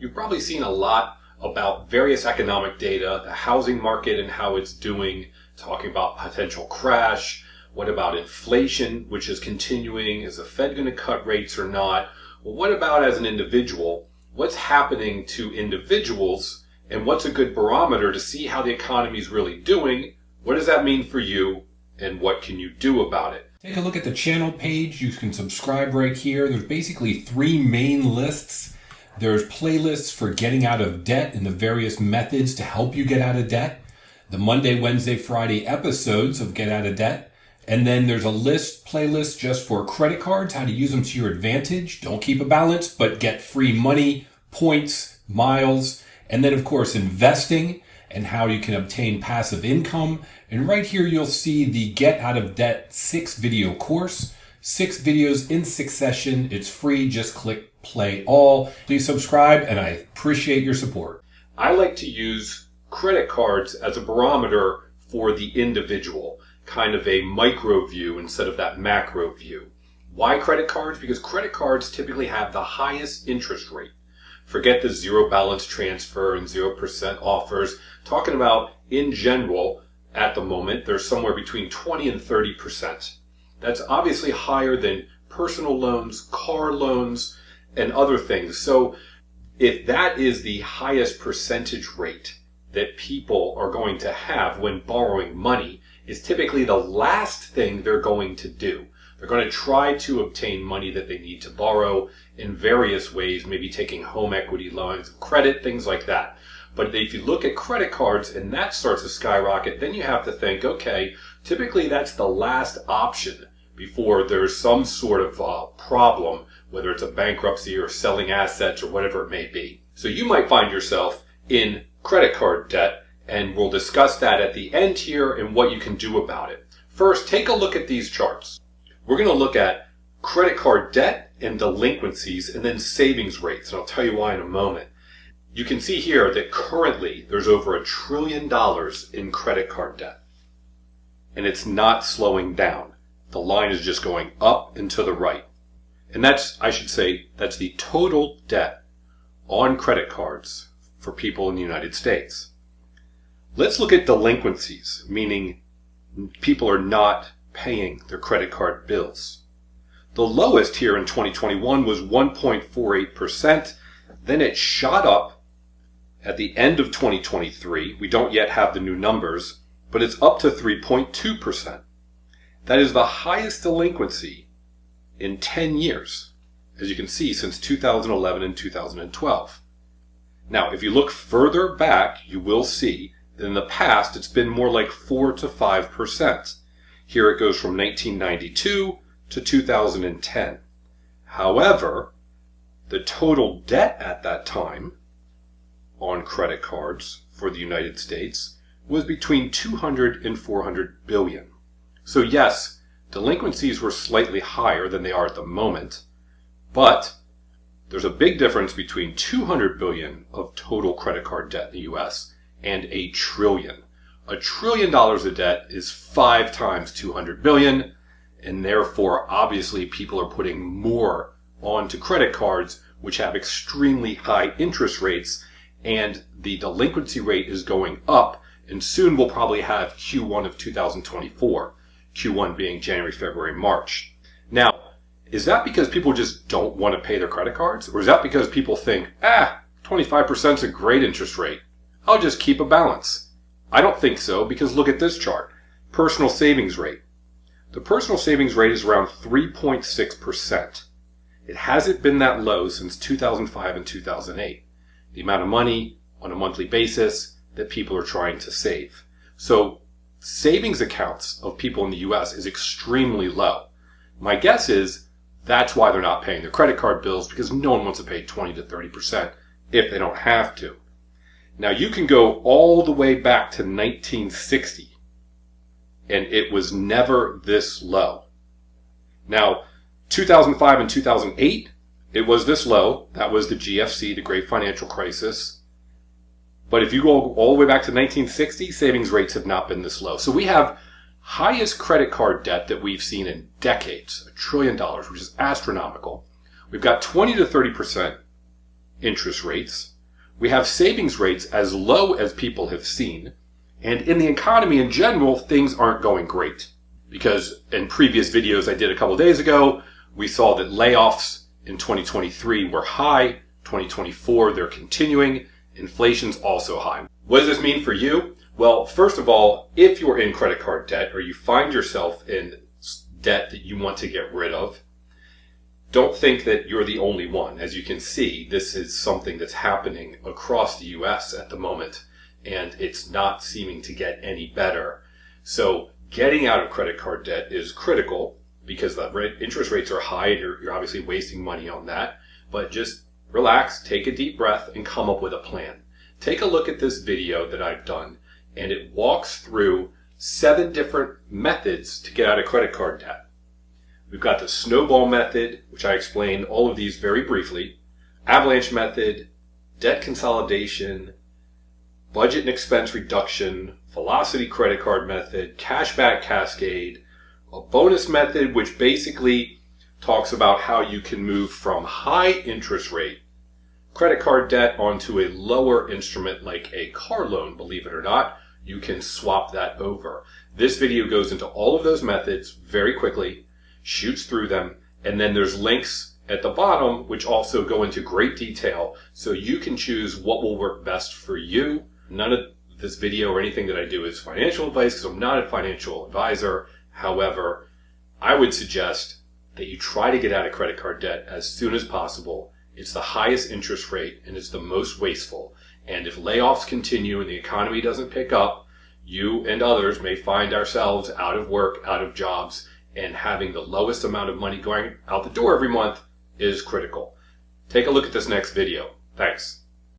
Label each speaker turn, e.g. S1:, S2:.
S1: You've probably seen a lot about various economic data, the housing market and how it's doing, talking about potential crash. What about inflation, which is continuing? Is the Fed going to cut rates or not? Well, what about as an individual? What's happening to individuals, and what's a good barometer to see how the economy is really doing? What does that mean for you, and what can you do about it?
S2: Take a look at the channel page. You can subscribe right here. There's basically three main lists. There's playlists for getting out of debt and the various methods to help you get out of debt. The Monday, Wednesday, Friday episodes of Get Out of Debt. And then there's a playlist just for credit cards, how to use them to your advantage. Don't keep a balance, but get free money, points, miles. And then, of course, investing and how you can obtain passive income. And right here, you'll see the Get Out of Debt 6-video course. 6 videos in succession. It's free. Just click play all. Please subscribe, and I appreciate your support.
S1: I like to use credit cards as a barometer for the individual, kind of a micro view instead of that macro view. Why credit cards? Because credit cards typically have the highest interest rate. Forget the zero balance transfer and 0% offers. Talking about in general, at the moment, there's somewhere between 20 and 30%. That's obviously higher than personal loans, car loans, and other things. So if that is the highest percentage rate that people are going to have when borrowing money, is typically the last thing they're going to do. They're going to try to obtain money that they need to borrow in various ways, maybe taking home equity lines of credit, things like that. But if you look at credit cards and that starts to skyrocket, then you have to think, okay, typically that's the last option before there's some sort of problem, whether it's a bankruptcy or selling assets or whatever it may be. So you might find yourself in credit card debt, and we'll discuss that at the end here and what you can do about it. First, take a look at these charts. We're going to look at credit card debt and delinquencies and then savings rates, and I'll tell you why in a moment. You can see here that currently there's over $1 trillion in credit card debt, and it's not slowing down. The line is just going up and to the right. And that's, I should say, that's the total debt on credit cards for people in the United States. Let's look at delinquencies, meaning people are not paying their credit card bills. The lowest here in 2021 was 1.48%. Then it shot up at the end of 2023. We don't yet have the new numbers, but it's up to 3.2%. That is the highest delinquency in 10 years, as you can see, since 2011 and 2012. Now, if you look further back, you will see that in the past, it's been more like 4 to 5%. Here it goes from 1992 to 2010. However, the total debt at that time on credit cards for the United States was between 200 and 400 billion. So yes, delinquencies were slightly higher than they are at the moment, but there's a big difference between 200 billion of total credit card debt in the US and $1 trillion. $1 trillion of debt is 5 times 200 billion, and therefore, obviously, people are putting more onto credit cards, which have extremely high interest rates, and the delinquency rate is going up, and soon we'll probably have Q1 of 2024, Q1 being January, February, March. Now, is that because people just don't want to pay their credit cards, or is that because people think, 25% is a great interest rate, I'll just keep a balance? I don't think so, because look at this chart. Personal savings rate. The personal savings rate is around 3.6%. It hasn't been that low since 2005 and 2008. The amount of money on a monthly basis that people are trying to save. So savings accounts of people in the US is extremely low. My guess is that's why they're not paying their credit card bills, because no one wants to pay 20 to 30% if they don't have to. Now, you can go all the way back to 1960, and it was never this low. Now, 2005 and 2008, it was this low. That was the GFC, the Great Financial Crisis. But if you go all the way back to 1960, savings rates have not been this low. So we have highest credit card debt that we've seen in decades, $1 trillion, which is astronomical. We've got 20 to 30% interest rates. We have savings rates as low as people have seen. And in the economy in general, things aren't going great. Because in previous videos I did a couple days ago, we saw that layoffs in 2023 were high. 2024, they're continuing. Inflation's also high. What does this mean for you? Well, first of all, if you're in credit card debt or you find yourself in debt that you want to get rid of, don't think that you're the only one. As you can see, this is something that's happening across the US at the moment, and it's not seeming to get any better. So getting out of credit card debt is critical because the interest rates are high and you're obviously wasting money on that. But just relax, take a deep breath, and come up with a plan. Take a look at this video that I've done, and it walks through 7 different methods to get out of credit card debt. We've got the snowball method, which I explained all of these very briefly, avalanche method, debt consolidation, budget and expense reduction, velocity credit card method, cashback cascade, a bonus method, which basically talks about how you can move from high interest rate credit card debt onto a lower instrument like a car loan. Believe it or not, you can swap that over. This video goes into all of those methods very quickly, shoots through them, and then there's links at the bottom which also go into great detail so you can choose what will work best for you. None of this video or anything that I do is financial advice because I'm not a financial advisor. However, I would suggest that you try to get out of credit card debt as soon as possible. It's the highest interest rate and it's the most wasteful. And if layoffs continue and the economy doesn't pick up, you and others may find ourselves out of work, out of jobs, and having the lowest amount of money going out the door every month is critical. Take a look at this next video. Thanks.